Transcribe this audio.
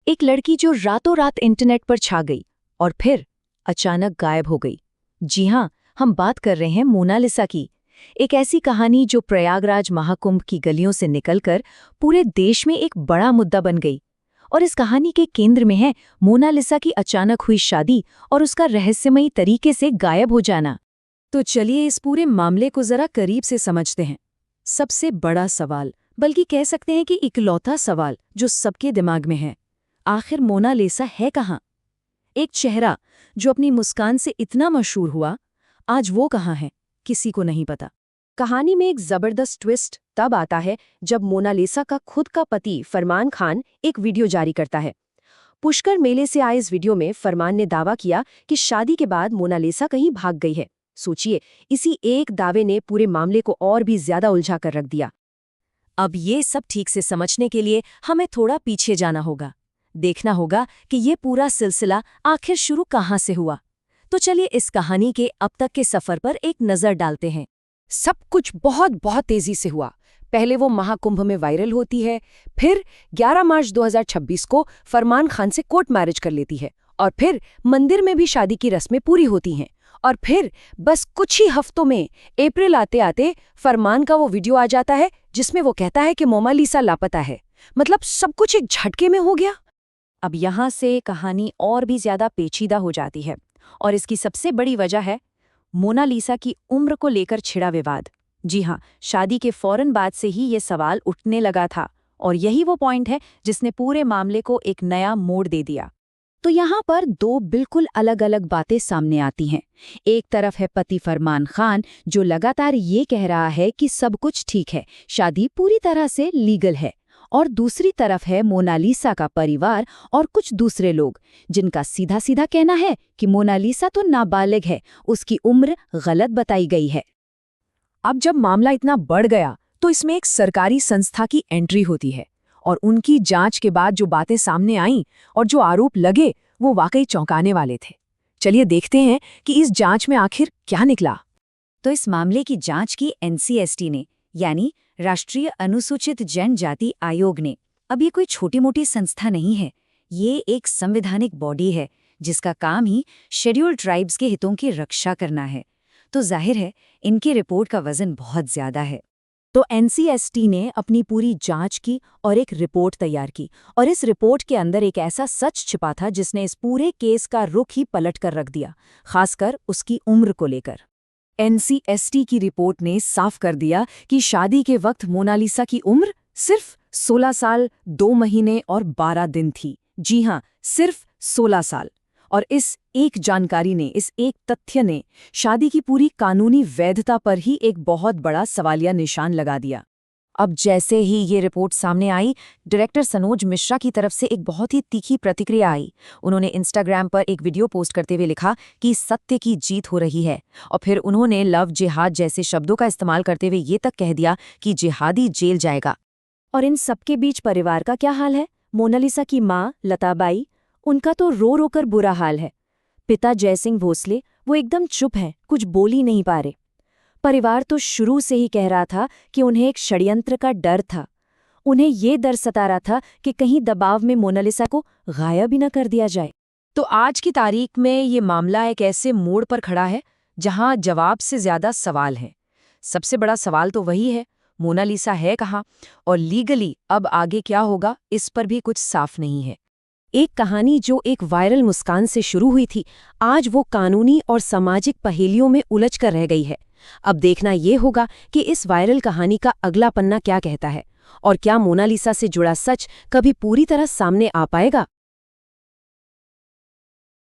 एक लड़की जो रातों रात इंटरनेट पर छा गई और फिर अचानक गायब हो गई। जी हाँ, हम बात कर रहे हैं मोनालिसा की। एक ऐसी कहानी जो प्रयागराज महाकुंभ की गलियों से निकलकर पूरे देश में एक बड़ा मुद्दा बन गई। और इस कहानी के केंद्र में है मोनालिसा की अचानक हुई शादी और उसका रहस्यमयी तरीके से गायब हो जाना। तो चलिए इस पूरे मामले को जरा करीब से समझते हैं। सबसे बड़ा सवाल, बल्कि कह सकते हैं कि इकलौता सवाल जो सबके दिमाग में है, आखिर मोनालिसा है कहाँ? एक चेहरा जो अपनी मुस्कान से इतना मशहूर हुआ, आज वो कहाँ है, किसी को नहीं पता। कहानी में एक जबरदस्त ट्विस्ट तब आता है जब मोनालिसा का खुद का पति फरमान खान एक वीडियो जारी करता है। पुष्कर मेले से आए इस वीडियो में फरमान ने दावा किया कि शादी के बाद मोनालिसा कहीं भाग गई है। सोचिए, इसी एक दावे ने पूरे मामले को और भी ज्यादा उलझा कर रख दिया। अब ये सब ठीक से समझने के लिए हमें थोड़ा पीछे जाना होगा, देखना होगा कि ये पूरा सिलसिला आखिर शुरू कहाँ से हुआ। तो चलिए इस कहानी के अब तक के सफर पर एक नजर डालते हैं। सब कुछ बहुत तेजी से हुआ। पहले वो महाकुंभ में वायरल होती है, फिर 11 मार्च 2026 को फरमान खान से कोर्ट मैरिज कर लेती है, और फिर मंदिर में भी शादी की रस्में पूरी होती हैं। और फिर बस कुछ ही हफ्तों में अप्रैल आते आते फरमान का वो वीडियो आ जाता है जिसमें वो कहता है कि मोनालिसा लापता है। मतलब सब कुछ एक झटके में हो गया। अब यहाँ से कहानी और भी ज्यादा पेचीदा हो जाती है, और इसकी सबसे बड़ी वजह है मोनालिसा की उम्र को लेकर छिड़ा विवाद। जी हाँ, शादी के फौरन बाद से ही ये सवाल उठने लगा था, और यही वो पॉइंट है जिसने पूरे मामले को एक नया मोड़ दे दिया। तो यहाँ पर दो बिल्कुल अलग अलग बातें सामने आती हैं। एक तरफ है पति फरमान खान, जो लगातार ये कह रहा है कि सब कुछ ठीक है, शादी पूरी तरह से लीगल है। और दूसरी तरफ है मोनालिसा का परिवार और कुछ दूसरे लोग, जिनका सीधा सीधा कहना है कि मोनालिसा तो नाबालिग है, उसकी उम्र गलत बताई गई है। अब जब मामला इतना बढ़ गया तो इसमें एक सरकारी संस्था की एंट्री होती है, और उनकी जांच के बाद जो बातें सामने आईं और जो आरोप लगे वो वाकई चौंकाने वाले थे। चलिए देखते हैं कि इस जांच में आखिर क्या निकला। तो इस मामले की जांच की NCST ने, यानी राष्ट्रीय अनुसूचित जनजाति आयोग ने। अब ये कोई छोटी मोटी संस्था नहीं है, ये एक संवैधानिक बॉडी है जिसका काम ही शेड्यूल्ड ट्राइब्स के हितों की रक्षा करना है। तो जाहिर है इनकी रिपोर्ट का वजन बहुत ज्यादा है। तो NCST ने अपनी पूरी जांच की और एक रिपोर्ट तैयार की, और इस रिपोर्ट के अंदर एक ऐसा सच छिपा था जिसने इस पूरे केस का रुख ही पलट कर रख दिया, खासकर उसकी उम्र को लेकर। NCST की रिपोर्ट ने साफ कर दिया कि शादी के वक्त मोनालिसा की उम्र सिर्फ 16 साल 2 महीने और 12 दिन थी। जी हाँ, सिर्फ 16 साल। और इस एक जानकारी ने, इस एक तथ्य ने शादी की पूरी कानूनी वैधता पर ही एक बहुत बड़ा सवालिया निशान लगा दिया। अब जैसे ही ये रिपोर्ट सामने आई, डायरेक्टर सनोज मिश्रा की तरफ से एक बहुत ही तीखी प्रतिक्रिया आई। उन्होंने इंस्टाग्राम पर एक वीडियो पोस्ट करते हुए लिखा कि सत्य की जीत हो रही है, और फिर उन्होंने लव जिहाद जैसे शब्दों का इस्तेमाल करते हुए ये तक कह दिया कि जिहादी जेल जाएगा। और इन सबके बीच परिवार का क्या हाल है? मोनालिसा की माँ लताबाई, उनका तो रो रो कर बुरा हाल है। पिता जयसिंह भोसले, वो एकदम चुप हैं, कुछ बोल ही नहीं पा रहे। परिवार तो शुरू से ही कह रहा था कि उन्हें एक षड्यंत्र का डर था। उन्हें ये डर सता रहा था कि कहीं दबाव में मोनालिसा को गायब ही न कर दिया जाए। तो आज की तारीख में ये मामला एक ऐसे मोड़ पर खड़ा है जहां जवाब से ज्यादा सवाल हैं। सबसे बड़ा सवाल तो वही है, मोनालिसा है कहाँ, और लीगली अब आगे क्या होगा, इस पर भी कुछ साफ नहीं है। एक कहानी जो एक वायरल मुस्कान से शुरू हुई थी, आज वो कानूनी और सामाजिक पहेलियों में उलझ कर रह गई है। अब देखना ये होगा कि इस वायरल कहानी का अगला पन्ना क्या कहता है, और क्या मोनालिसा से जुड़ा सच कभी पूरी तरह सामने आ पाएगा।